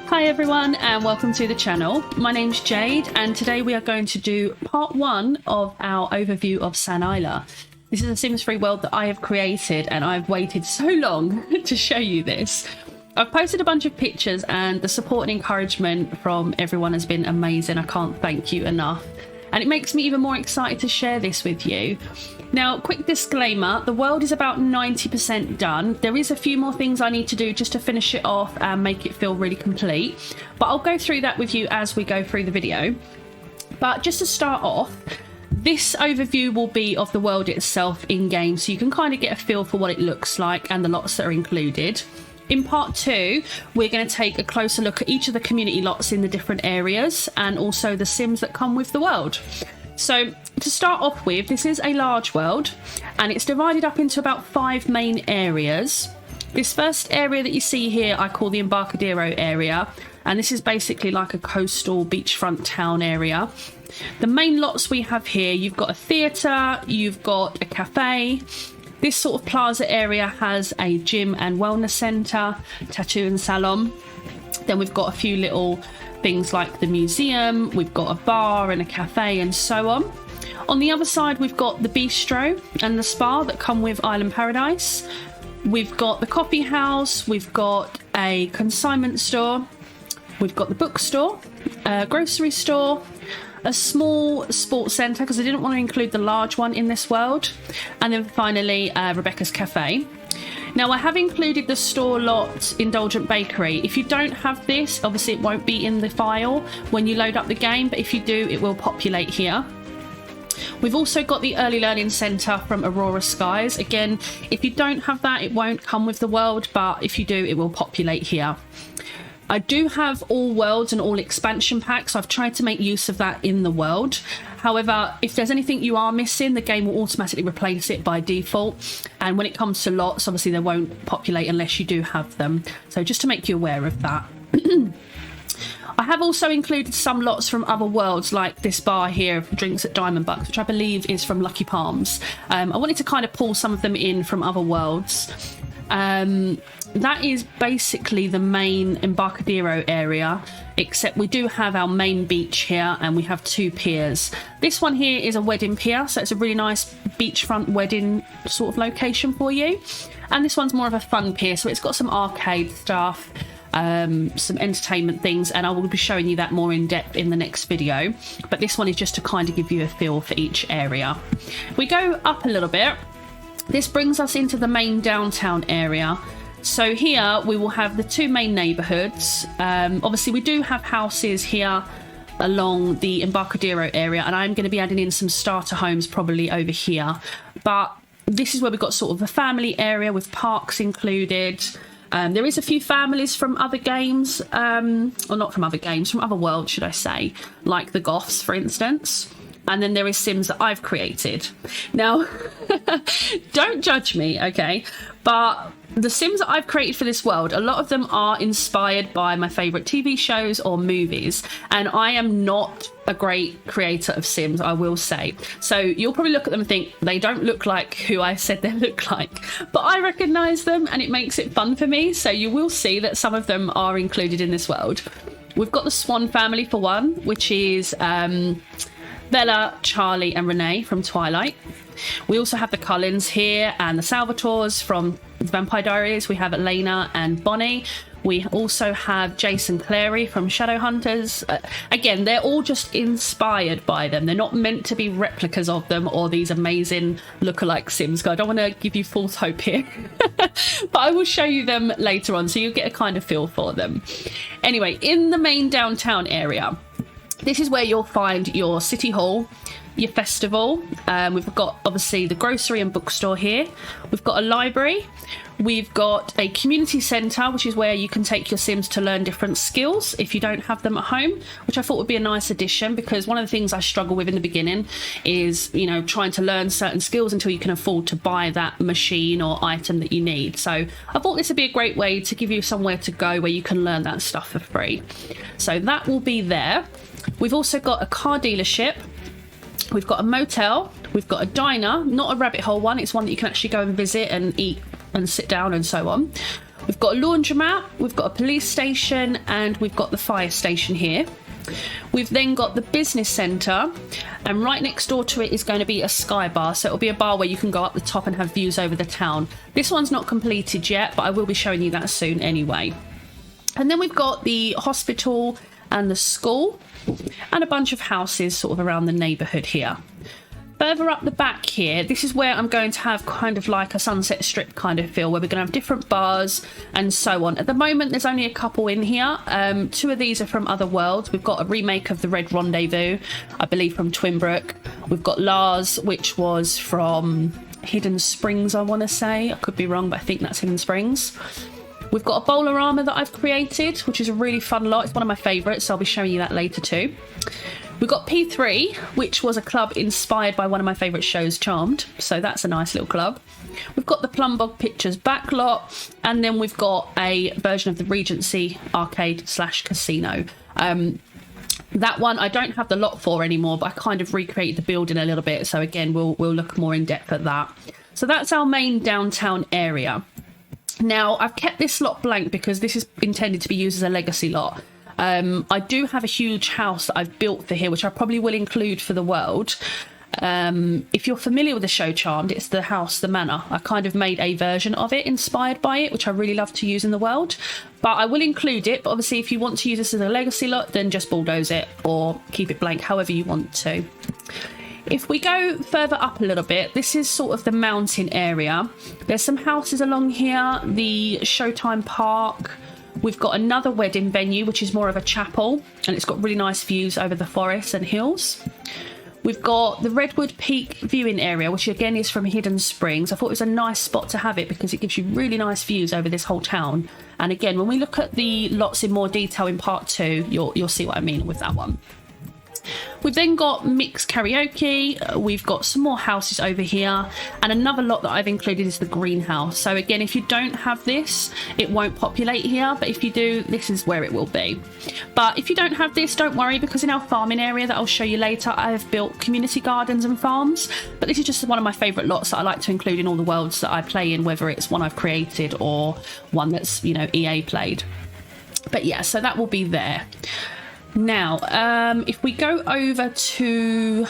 Hi everyone and welcome to the channel. My name's Jade and today we are going to do part 1 of our overview of San Isla. This is a Sims 3 world that I have created and I've waited so long to show you this. I've posted a bunch of pictures and the support and encouragement from everyone has been amazing. I can't thank you enough. And it makes me even more excited to share this with you. Now, quick disclaimer, the world is about 90% done. There is a few more things I need to do just to finish it off and make it feel really complete. But I'll go through that with you as we go through the video. But just to start off, this overview will be of the world itself in-game, so you can kind of get a feel for what it looks like and the lots that are included. In part 2, we're going to take a closer look at each of the community lots in the different areas and also the Sims that come with the world. So to start off with, this is a large world and it's divided up into about 5 main areas. This first area that you see here I call the Embarcadero area, and this is basically like a coastal beachfront town area. The main lots we have here, you've got a theatre, you've got a cafe. This sort of plaza area has a gym and wellness centre, tattoo and salon. Then we've got a few little things like the museum, we've got a bar and a cafe and so on. On the other side we've got the bistro and the spa that come with Island Paradise. We've got the coffee house, we've got a consignment store, we've got the bookstore, a grocery store, a small sports centre because I didn't want to include the large one in this world, and then finally Rebecca's Cafe. Now I have included the store lot Indulgent Bakery. If you don't have this, obviously it won't be in the file when you load up the game, but if you do it will populate here. We've also got the Early Learning Centre from Aurora Skies. Again, if you don't have that it won't come with the world, but if you do it will populate here. I do have all worlds and all expansion packs. I've tried to make use of that in the world. However, if there's anything you are missing, the game will automatically replace it by default. And when it comes to lots, obviously they won't populate unless you do have them. So just to make you aware of that. I have also included some lots from other worlds, like this bar here, Drinks at Diamond Bucks, which I believe is from Lucky Palms. I wanted to kind of pull some of them in from other worlds. That is basically the main Embarcadero area, except we do have our main beach here and we have 2 piers. This one here is a wedding pier, so it's a really nice beachfront wedding sort of location for you. And this one's more of a fun pier, so it's got some arcade stuff, some entertainment things, and I will be showing you that more in depth in the next video. But this one is just to kind of give you a feel for each area. We go up a little bit. This brings us into the main downtown area. So here we will have the 2 main neighbourhoods. Obviously we do have houses here along the Embarcadero area, and I'm going to be adding in some starter homes probably over here. But this is where we've got sort of a family area with parks included. There is a few families from other games, or not from other games, from other worlds should I say, like the Goths for instance. And then there is Sims that I've created. Now, don't judge me, okay? But the Sims that I've created for this world, a lot of them are inspired by my favourite TV shows or movies. And I am not a great creator of Sims, I will say. So you'll probably look at them and think, they don't look like who I said they look like. But I recognise them and it makes it fun for me. So you will see that some of them are included in this world. We've got the Swan family for one, which is Bella, Charlie and Renee from Twilight. We also have the Cullens here and the Salvatores from Vampire Diaries. We have Elena and Bonnie. We also have Jason Clary from Shadowhunters. Again, they're all just inspired by them. They're not meant to be replicas of them or these amazing lookalike Sims. I don't want to give you false hope here. But I will show you them later on so you'll get a kind of feel for them. Anyway, in the main downtown area, this is where you'll find your city hall, your festival. We've got obviously the grocery and bookstore here. We've got a library. We've got a community centre, which is where you can take your Sims to learn different skills if you don't have them at home, which I thought would be a nice addition, because one of the things I struggle with in the beginning is, you know, trying to learn certain skills until you can afford to buy that machine or item that you need. So I thought this would be a great way to give you somewhere to go where you can learn that stuff for free. So that will be there. We've also got a car dealership. We've got a motel. We've got a diner, not a rabbit hole one. It's one that you can actually go and visit and eat and sit down and so on. We've got a laundromat, we've got a police station, and we've got the fire station here. We've then got the business centre, and right next door to it is going to be a sky bar. So it'll be a bar where you can go up the top and have views over the town. This one's not completed yet, but I will be showing you that soon anyway. And then we've got the hospital and the school and a bunch of houses sort of around the neighbourhood here. Further up the back here, this is where I'm going to have kind of like a Sunset Strip kind of feel, where we're going to have different bars and so on. At the moment, there's only a couple in here. 2 of these are from other worlds. We've got a remake of the Red Rendezvous, I believe from Twinbrook. We've got Lars, which was from Hidden Springs, I want to say. I could be wrong, but I think that's Hidden Springs. We've got a Bowlerama that I've created, which is a really fun lot. It's one of my favourites, so I'll be showing you that later too. We've got P3, which was a club inspired by one of my favourite shows, Charmed. So that's a nice little club. We've got the Plumbog Pictures backlot, and then we've got a version of the Regency arcade / casino. That one I don't have the lot for anymore, but I kind of recreated the building a little bit. So again, we'll look more in depth at that. So that's our main downtown area. Now, I've kept this lot blank because this is intended to be used as a legacy lot. I do have a huge house that I've built for here, which I probably will include for the world. If you're familiar with the show Charmed, it's the house, the manor. I kind of made a version of it inspired by it, which I really love to use in the world. But I will include it. But obviously, if you want to use this as a legacy lot, then just bulldoze it or keep it blank, however you want to. If we go further up a little bit, this is sort of the mountain area. There's some houses along here, the Showtime Park. We've got another wedding venue, which is more of a chapel, and it's got really nice views over the forests and hills. We've got the Redwood Peak viewing area, which again is from Hidden Springs. I thought it was a nice spot to have it because it gives you really nice views over this whole town. And again, when we look at the lots in more detail in part 2, you'll see what I mean with that one. We've then got mixed karaoke, we've got some more houses over here, and another lot that I've included is the greenhouse. So again, if you don't have this, it won't populate here, but if you do, this is where it will be. But if you don't have this, don't worry, because in our farming area that I'll show you later, I have built community gardens and farms, but this is just one of my favourite lots that I like to include in all the worlds that I play in, whether it's one I've created or one that's, EA played. But yeah, so that will be there. Now, if we go over to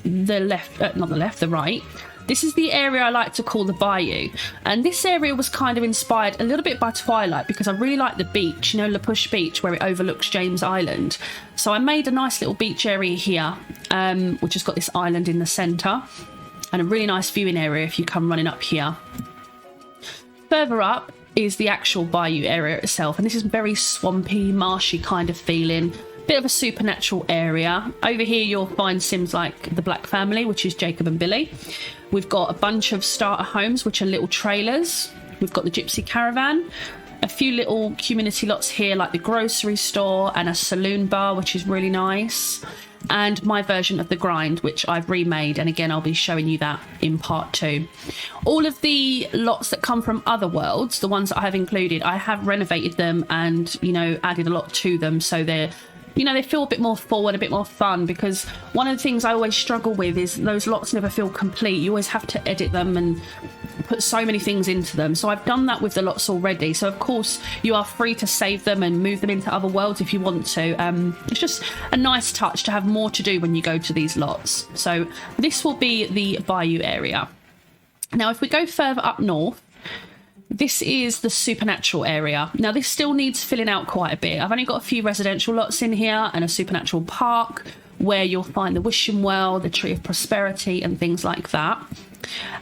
the left, not the left, the right, this is the area I like to call the bayou. And this area was kind of inspired a little bit by Twilight because I really like the beach, La Push Beach, where it overlooks James Island. So I made a nice little beach area here, which has got this island in the centre and a really nice viewing area if you come running up here. Further up is the actual bayou area itself, and this is very swampy, marshy kind of feeling. Bit of a supernatural area. Over here you'll find Sims like the Black Family, which is Jacob and Billy. We've got a bunch of starter homes, which are little trailers. We've got the Gypsy Caravan, a few little community lots here like the grocery store and a saloon bar, which is really nice, and my version of the Grind, which I've remade, and again I'll be showing you that in part 2. All of the lots that come from other worlds, the ones that I have included, I have renovated them and added a lot to them, so they're they feel a bit more full and a bit more fun, because one of the things I always struggle with is those lots never feel complete. You always have to edit them and put so many things into them. So I've done that with the lots already. So of course you are free to save them and move them into other worlds if you want to. It's just a nice touch to have more to do when you go to these lots. So this will be the bayou area. Now if we go further up north, this is the supernatural area. Now this still needs filling out quite a bit. I've only got a few residential lots in here and a supernatural park where you'll find the wishing well, the tree of prosperity and things like that.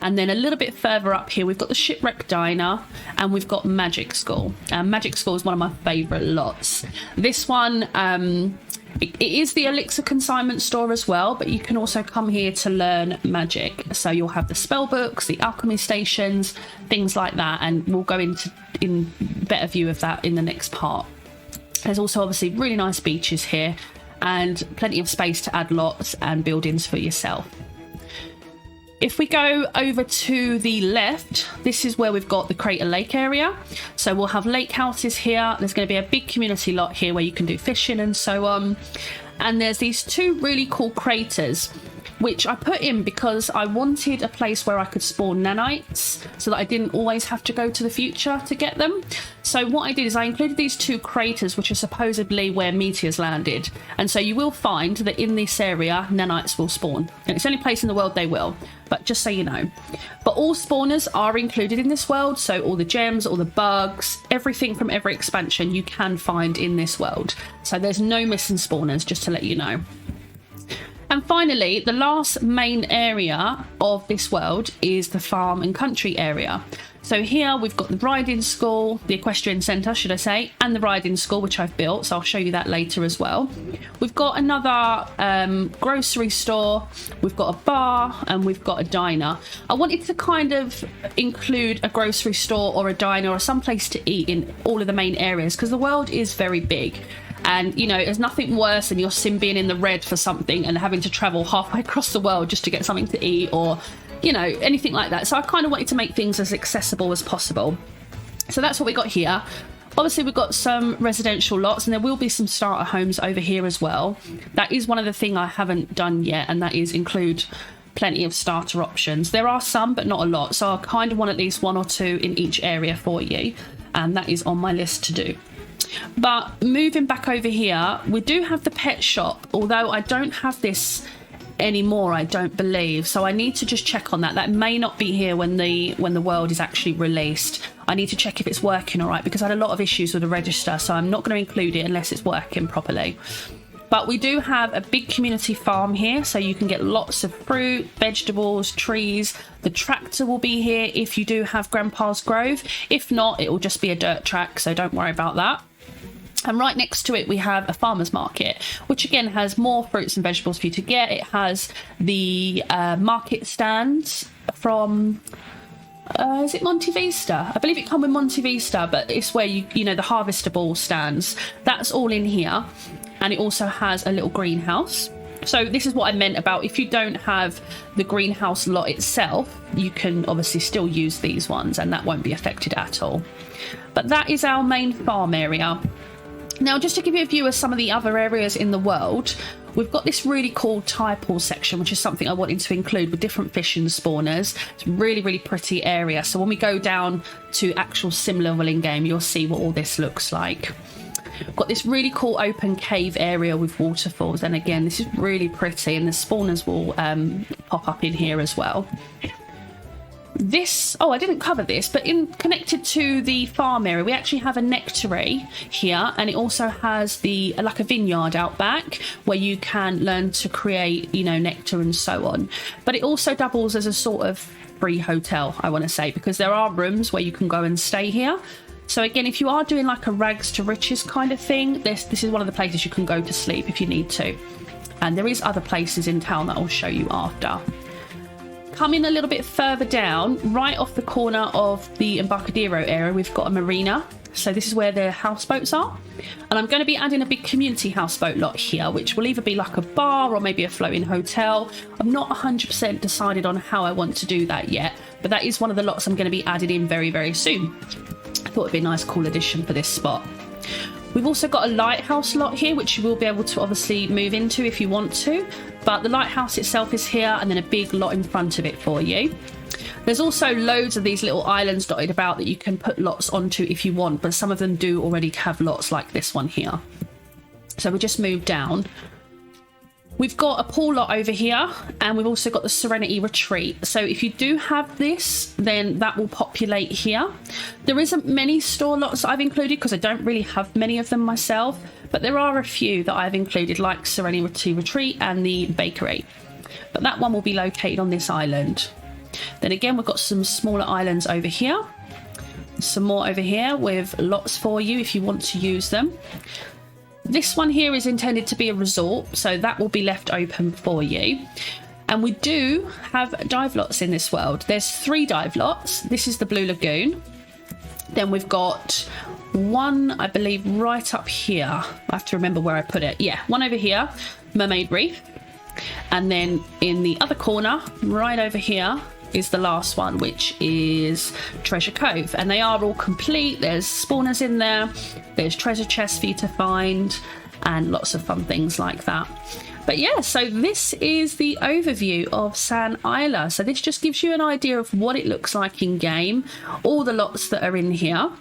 And then a little bit further up here we've got the shipwreck diner and we've got magic school. Magic school is one of my favourite lots. This one it is the elixir consignment store as well, but you can also come here to learn magic. So you'll have the spell books, the alchemy stations, things like that, and we'll go in better view of that in the next part. There's also obviously really nice beaches here and plenty of space to add lots and buildings for yourself. If we go over to the left, this is where we've got the Crater Lake area. So we'll have lake houses here. There's going to be a big community lot here where you can do fishing and so on. And there's these 2 really cool craters. which I put in because I wanted a place where I could spawn nanites so that I didn't always have to go to the future to get them. So what I did is I included these 2 craters, which are supposedly where meteors landed. And so you will find that in this area, nanites will spawn. And it's the only place in the world they will, but just so you know. But all spawners are included in this world. So all the gems, all the bugs, everything from every expansion you can find in this world. So there's no missing spawners, just to let you know. And finally, the last main area of this world is the farm and country area. So here we've got the riding school, the equestrian centre, should I say, and the riding school, which I've built. So I'll show you that later as well. We've got another grocery store, we've got a bar, and we've got a diner. I wanted to kind of include a grocery store or a diner or some place to eat in all of the main areas because the world is very big. And, you know, there's nothing worse than your sim being in the red for something and having to travel halfway across the world just to get something to eat or, you know, anything like that. So I kind of wanted to make things as accessible as possible. So that's what we got here. Obviously, we've got some residential lots and there will be some starter homes over here as well. That is one of the things I haven't done yet, and that is include plenty of starter options. There are some, but not a lot. So I kind of want at least 1 or 2 in each area for you. And that is on my list to do. But moving back over here, we do have the pet shop, although I don't have this anymore, I don't believe. So I need to just check on that. That may not be here when the world is actually released. I need to check if it's working all right because I had a lot of issues with the register, so I'm not going to include it unless it's working properly. But we do have a big community farm here, so you can get lots of fruit, vegetables, trees. The tractor will be here if you do have Grandpa's Grove. If not, it will just be a dirt track, so don't worry about that. And right next to it, we have a farmer's market, which again has more fruits and vegetables for you to get. It has the market stands from, is it Monte Vista? I believe it comes with Monte Vista, but it's where you know, the harvestable stands. That's all in here. And it also has a little greenhouse. So this is what I meant about if you don't have the greenhouse lot itself, you can obviously still use these ones and that won't be affected at all. But that is our main farm area. Now, just to give you a view of some of the other areas in the world, we've got this really cool tide pool section, which is something I wanted to include with different fishing spawners. It's a really, really pretty area. So when we go down to actual sim level in game, you'll see what all this looks like. We've got this really cool open cave area with waterfalls. And again, this is really pretty and the spawners will pop up in here as well. This, I didn't cover this, but connected to the farm area, we actually have a nectary here, and it also has like a vineyard out back where you can learn to create, you know, nectar and so on. But it also doubles as a sort of free hotel, I want to say, because there are rooms where you can go and stay here. So again, if you are doing like a rags to riches kind of thing, this is one of the places you can go to sleep if you need to. And there is other places in town that I'll show you after. Coming a little bit further down, right off the corner of the Embarcadero area, we've got a marina. So this is where the houseboats are. And I'm going to be adding a big community houseboat lot here, which will either be like a bar or maybe a floating hotel. I'm not 100% decided on how I want to do that yet, but that is one of the lots I'm going to be adding in very, very soon. I thought it'd be a nice, cool addition for this spot. We've also got a lighthouse lot here, which you will be able to obviously move into if you want to. But the lighthouse itself is here, and then a big lot in front of it for you. There's also loads of these little islands dotted about that you can put lots onto if you want, but some of them do already have lots like this one here. So we just moved down. We've got a pool lot over here, and we've also got the Serenity Retreat. So if you do have this, then that will populate here. There isn't many store lots that I've included because I don't really have many of them myself, but there are a few that I've included, like Serenity Retreat and the Bakery. But that one will be located on this island. Then again, we've got some smaller islands over here. Some more over here with lots for you if you want to use them. This one here is intended to be a resort, so that will be left open for you. And we do have dive lots in this world. There's 3 dive lots. This is the Blue Lagoon. Then we've got one, I believe, right up here. I have to remember where I put it. Yeah, one over here, Mermaid Reef. And then in the other corner, right over here, is the last one, which is Treasure Cove, and they are all complete. There's spawners in there, there's treasure chests for you to find, and lots of fun things like that. But yeah, so this is the overview of San Isla. So this just gives you an idea of what it looks like in game, all the lots that are in here.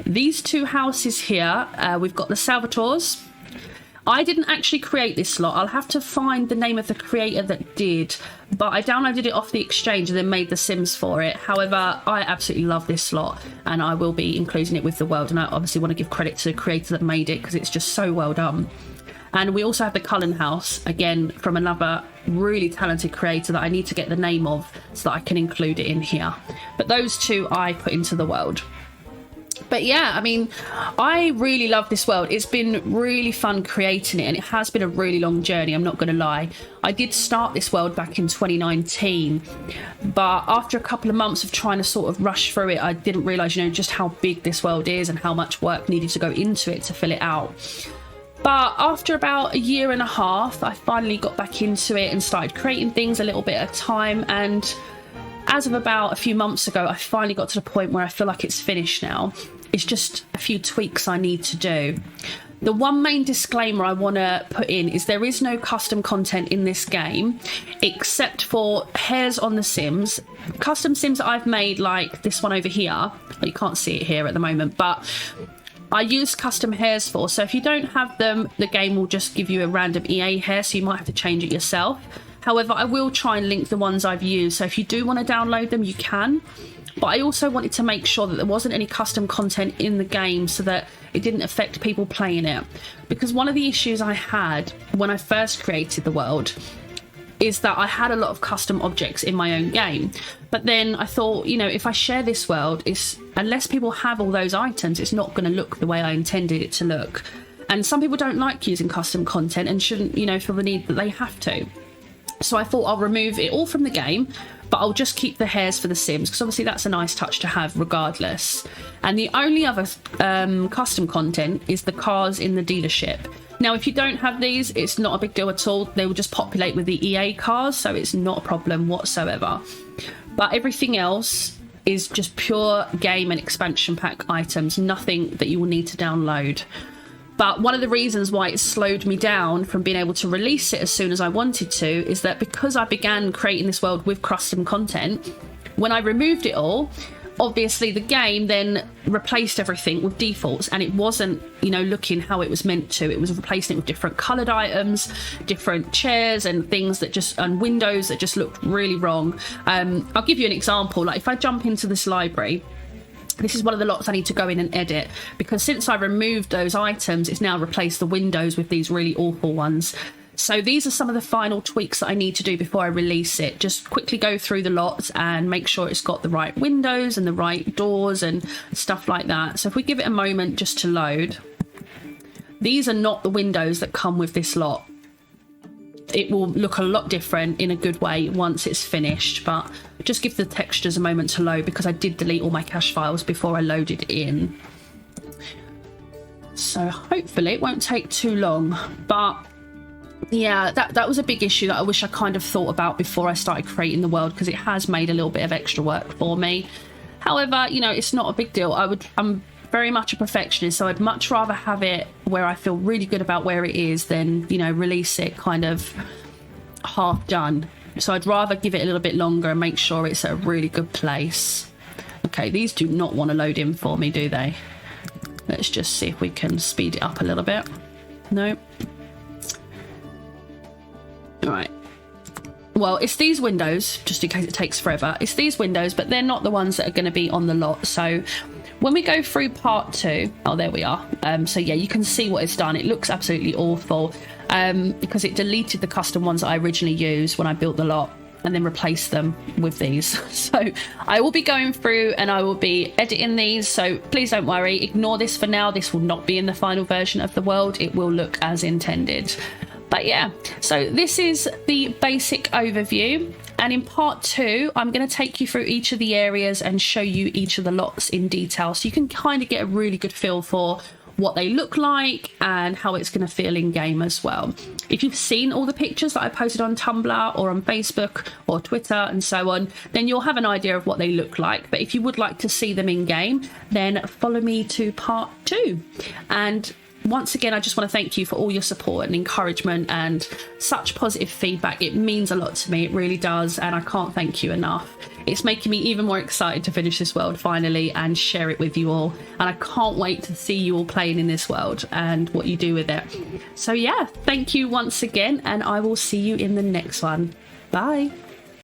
These two houses here, we've got the Salvatores. I didn't actually create this lot. I'll have to find the name of the creator that did, but I downloaded it off the exchange and then made the Sims for it. However, I absolutely love this lot and I will be including it with the world, and I obviously want to give credit to the creator that made it because it's just so well done. And we also have the Cullen house, again, from another really talented creator that I need to get the name of so that I can include it in here. But those two I put into the world. But yeah, I mean, I really love this world. It's been really fun creating it, and it has been a really long journey, I'm not going to lie. I did start this world back in 2019, but after a couple of months of trying to sort of rush through it, I didn't realise, you know, just how big this world is and how much work needed to go into it to fill it out. But after about a year and a half, I finally got back into it and started creating things a little bit at a time. And as of about a few months ago, I finally got to the point where I feel like it's finished now. It's just a few tweaks I need to do. The one main disclaimer I want to put in is there is no custom content in this game, except for hairs on the Sims. Custom Sims that I've made, like this one over here, you can't see it here at the moment, but I use custom hairs for, so if you don't have them, the game will just give you a random EA hair, so you might have to change it yourself. However, I will try and link the ones I've used, so if you do want to download them, you can. But I also wanted to make sure that there wasn't any custom content in the game so that it didn't affect people playing it. Because one of the issues I had when I first created the world is that I had a lot of custom objects in my own game. But then I thought, you know, if I share this world, unless people have all those items, it's not going to look the way I intended it to look. And some people don't like using custom content and shouldn't, you know, feel the need that they have to. So I thought I'll remove it all from the game, but I'll just keep the hairs for the Sims, because obviously that's a nice touch to have regardless. And the only other custom content is the cars in the dealership. Now, if you don't have these, it's not a big deal at all. They will just populate with the EA cars, so it's not a problem whatsoever. But everything else is just pure game and expansion pack items, nothing that you will need to download. But one of the reasons why it slowed me down from being able to release it as soon as I wanted to is that because I began creating this world with custom content, when I removed it all, obviously the game then replaced everything with defaults, and it wasn't, you know, looking how it was meant to. It was replacing it with different coloured items, different chairs and things that just, and windows that just looked really wrong. I'll give you an example. Like if I jump into this library, this is one of the lots I need to go in and edit, because since I removed those items, it's now replaced the windows with these really awful ones. So these are some of the final tweaks that I need to do before I release it. Just quickly go through the lot and make sure it's got the right windows and the right doors and stuff like that. So if we give it a moment just to load, these are not the windows that come with this lot. It will look a lot different in a good way once it's finished, but just give the textures a moment to load, because I did delete all my cache files before I loaded in. So hopefully it won't take too long. But yeah, that was a big issue that I wish I kind of thought about before I started creating the world, because it has made a little bit of extra work for me. However, you know, it's not a big deal. I'm very much a perfectionist, so I'd much rather have it where I feel really good about where it is than, you know, release it kind of half done. So I'd rather give it a little bit longer and make sure it's at a really good place. Okay, these do not want to load in for me, do they? Let's just see if we can speed it up a little bit. No. All right. Well, it's these windows, just in case it takes forever. It's these windows, but they're not the ones that are going to be on the lot. So when we go through part 2, oh, there we are. So yeah, you can see what it's done. It looks absolutely awful because it deleted the custom ones that I originally used when I built the lot and then replaced them with these. So I will be going through and I will be editing these. So please don't worry. Ignore this for now. This will not be in the final version of the world. It will look as intended. But yeah, so this is the basic overview, and in part 2 I'm going to take you through each of the areas and show you each of the lots in detail, so you can kind of get a really good feel for what they look like and how it's going to feel in game as well. If you've seen all the pictures that I posted on Tumblr or on Facebook or Twitter and so on, then you'll have an idea of what they look like. But if you would like to see them in game, then follow me to part 2. And once again, I just want to thank you for all your support and encouragement and such positive feedback. It means a lot to me, it really does, and I can't thank you enough. It's making me even more excited to finish this world finally and share it with you all, and I can't wait to see you all playing in this world and what you do with it. So yeah, thank you once again, and I will see you in the next one. Bye.